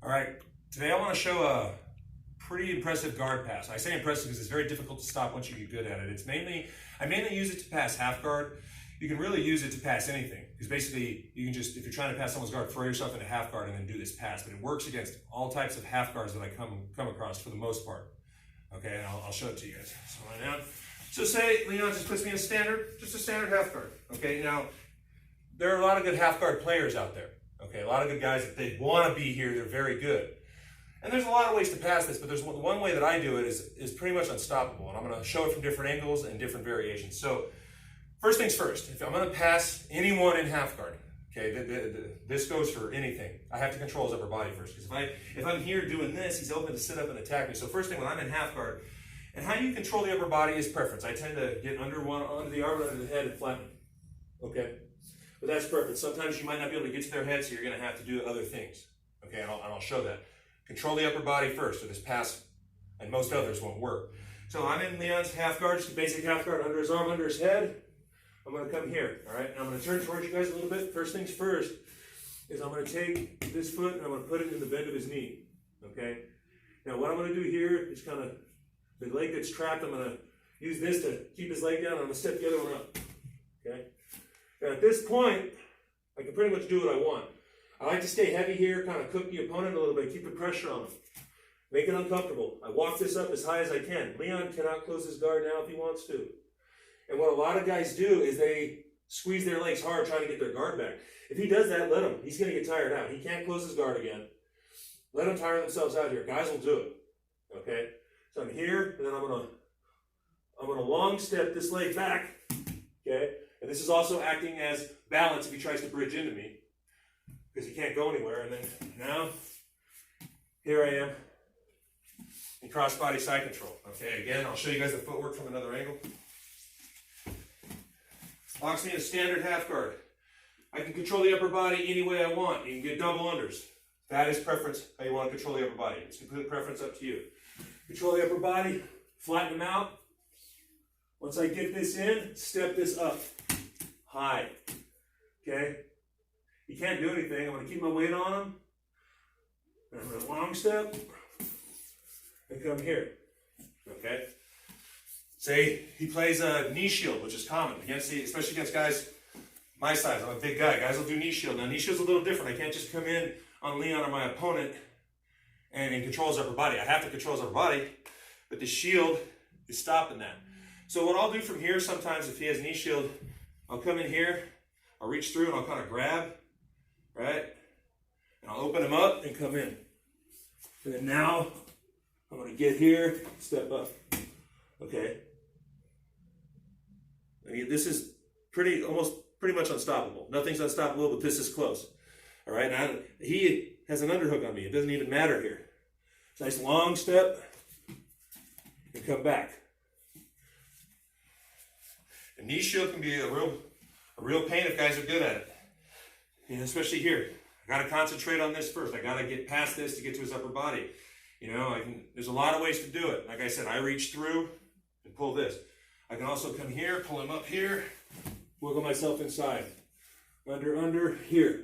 All right, today I want to show a pretty impressive guard pass. I say impressive because it's very difficult to stop once you get good at it. I mainly use it to pass half guard. You can really use it to pass anything because basically you can just, if you're trying to pass someone's guard, throw yourself into half guard and then do this pass. But it works against all types of half guards that I come across for the most part. Okay, and I'll show it to you guys. So right now, so say Leon just puts me in just a standard half guard. Okay, now there are a lot of good half guard players out there. Okay, a lot of good guys, if they want to be here, they're very good. And there's a lot of ways to pass this, but there's one way that I do it is pretty much unstoppable. And I'm going to show it from different angles and different variations. So first things first, if I'm going to pass anyone in half guard, okay, this goes for anything. I have to control his upper body first. Because if I'm here doing this, he's open to sit up and attack me. So first thing when I'm in half guard, and how you control the upper body is preference. I tend to get under the arm, under the head, and flatten. Okay? But that's perfect. Sometimes you might not be able to get to their head, so you're going to have to do other things. Okay, and I'll show that. Control the upper body first, so this pass and most others won't work. So I'm in Leon's half guard, just a basic half guard, under his arm, under his head. I'm going to come here, all right? And I'm going to turn towards you guys a little bit. First things first is I'm going to take this foot and I'm going to put it in the bend of his knee, okay? Now what I'm going to do here is kind of, the leg that's trapped, I'm going to use this to keep his leg down, and I'm going to step the other one up, okay? Now at this point, I can pretty much do what I want. I like to stay heavy here, kind of cook the opponent a little bit, keep the pressure on him. Make it uncomfortable. I walk this up as high as I can. Leon cannot close his guard now if he wants to. And what a lot of guys do is they squeeze their legs hard trying to get their guard back. If he does that, let him. He's going to get tired out. He can't close his guard again. Let them tire themselves out here. Guys will do it. Okay? So I'm here, and then I'm gonna long step this leg back. Okay? And this is also acting as balance if he tries to bridge into me, because he can't go anywhere. And then now, here I am in cross-body side control. Okay, again, I'll show you guys the footwork from another angle. Locks me in a standard half guard. I can control the upper body any way I want. You can get double unders. That is preference, how you want to control the upper body. It's complete preference up to you. Control the upper body, flatten them out. Once I get this in, step this up high. Okay? He can't do anything. I'm going to keep my weight on him. And I'm going to long step and come here. Okay? Say he plays a knee shield, which is common, especially against guys my size. I'm a big guy. Guys will do knee shield. Now, knee shield's a little different. I can't just come in on Leon or my opponent and control his upper body. I have to control his upper body, but the shield is stopping that. So what I'll do from here sometimes, if he has knee shield, I'll come in here, I'll reach through and I'll kind of grab, right? And I'll open him up and come in. And then now, I'm going to get here, step up. Okay? I mean, this is pretty much unstoppable. Nothing's unstoppable, but this is close. All right? Now, he has an underhook on me. It doesn't even matter here. It's a nice long step and come back. A knee shield can be a real pain if guys are good at it. You know, especially here. I got to concentrate on this first. I got to get past this to get to his upper body. You know, there's a lot of ways to do it. Like I said, I reach through and pull this. I can also come here, pull him up here, wiggle myself inside. Under, here.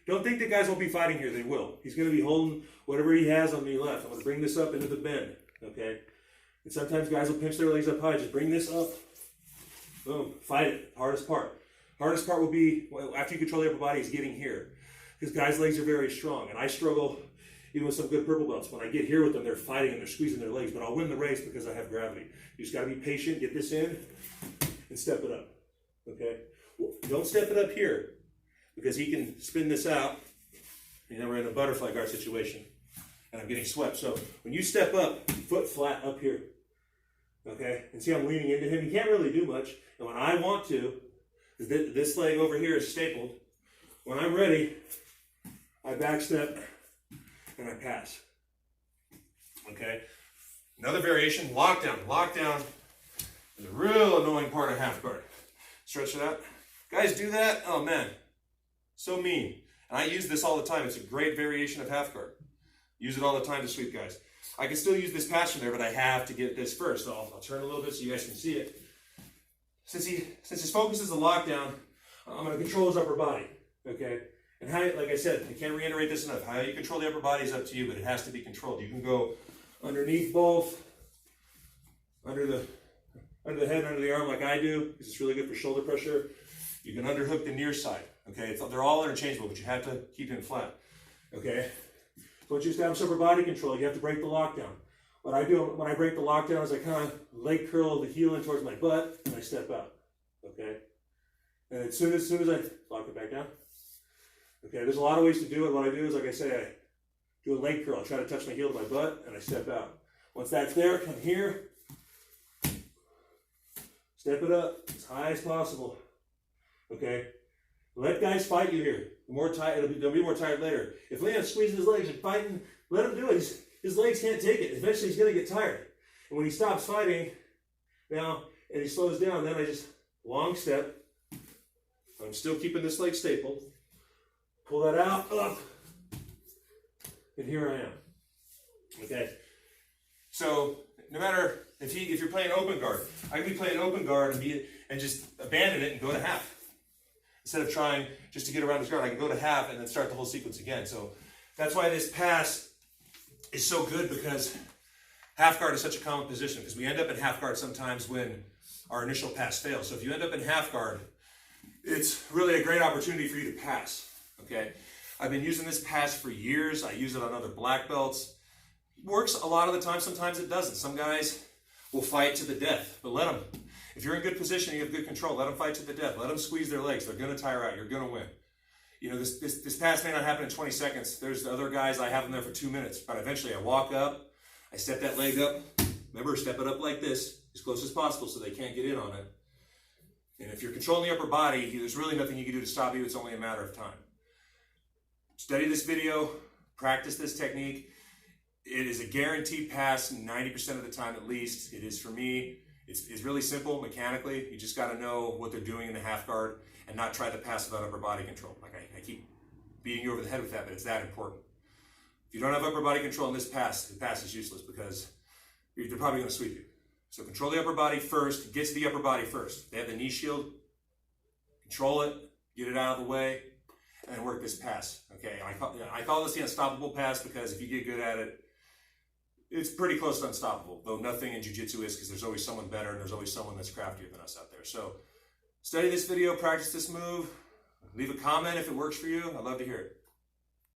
Don't think that guys won't be fighting here. They will. He's going to be holding whatever he has on me left. I'm going to bring this up into the bend. Okay? And sometimes guys will pinch their legs up high. Just bring this up. Boom. Fight it. Hardest part. Hardest part will be, after you control the upper body, is getting here. Because guys' legs are very strong. And I struggle even with some good purple belts. When I get here with them, they're fighting and they're squeezing their legs. But I'll win the race because I have gravity. You just got to be patient, get this in, and step it up. Okay? Well, don't step it up here, because he can spin this out. You know, we're in a butterfly guard situation. And I'm getting swept. So when you step up, foot flat up here. Okay? And see, I'm leaning into him. He can't really do much. And when I want to, this leg over here is stapled. When I'm ready, I backstep and I pass. Okay? Another variation, lockdown. Lockdown is a real annoying part of half guard. Stretch it out. Guys do that? Oh man, so mean. And I use this all the time. It's a great variation of half guard. Use it all the time to sweep guys. I can still use this pass from there, but I have to get this first. So I'll turn a little bit so you guys can see it. Since his focus is a lockdown, I'm going to control his upper body. Okay? And how, like I said, I can't reiterate this enough. How you control the upper body is up to you, but it has to be controlled. You can go underneath both, under the head, under the arm like I do, because it's really good for shoulder pressure. You can underhook the near side, okay? They're all interchangeable, but you have to keep them flat, okay? So once you establish upper body control, you have to break the lockdown. What I do when I break the lockdown is I kind of leg curl the heel in towards my butt, and I step out, okay? And as soon as I lock it back down, okay, there's a lot of ways to do it. What I do is, like I say, I do a leg curl. I try to touch my heel to my butt, and I step out. Once that's there, come here, step it up as high as possible, okay? Let guys fight you here. The more tight, they'll be more tired later. If Leon's squeezing his legs and fighting, let him do it. His legs can't take it. Eventually, he's going to get tired. And when he stops fighting now and he slows down, then I just long step. I'm still keeping this leg stapled. Pull that out, up, and here I am. Okay. So no matter if you're playing open guard, I can be playing open guard and just abandon it and go to half. Instead of trying just to get around this guard, I can go to half and then start the whole sequence again. So that's why this pass is so good, because half guard is such a common position, because we end up in half guard sometimes when our initial pass fails. So if you end up in half guard, it's really a great opportunity for you to pass, okay? I've been using this pass for years. I use it on other black belts. Works a lot of the time, sometimes it doesn't. Some guys will fight to the death, but let them. If you're in good position, you have good control, let them fight to the death. Let them squeeze their legs. They're going to tire out. You're going to win. You know, this pass may not happen in 20 seconds. There's the other guys, I have them there for 2 minutes. But eventually I walk up, I step that leg up. Remember, step it up like this, as close as possible so they can't get in on it. And if you're controlling the upper body, there's really nothing you can do to stop you. It's only a matter of time. Study this video. Practice this technique. It is a guaranteed pass 90% of the time at least. It is for me. It's really simple mechanically. You just got to know what they're doing in the half guard and not try to pass without upper body control. Like I keep beating you over the head with that, but it's that important. If you don't have upper body control in this pass, the pass is useless, because they're probably going to sweep you. So control the upper body first. Get to the upper body first. They have the knee shield. Control it. Get it out of the way. And then work this pass. Okay. I call this the unstoppable pass, because if you get good at it, it's pretty close to unstoppable, though nothing in jiu-jitsu is, because there's always someone better and there's always someone that's craftier than us out there. So study this video, practice this move, leave a comment if it works for you. I'd love to hear it.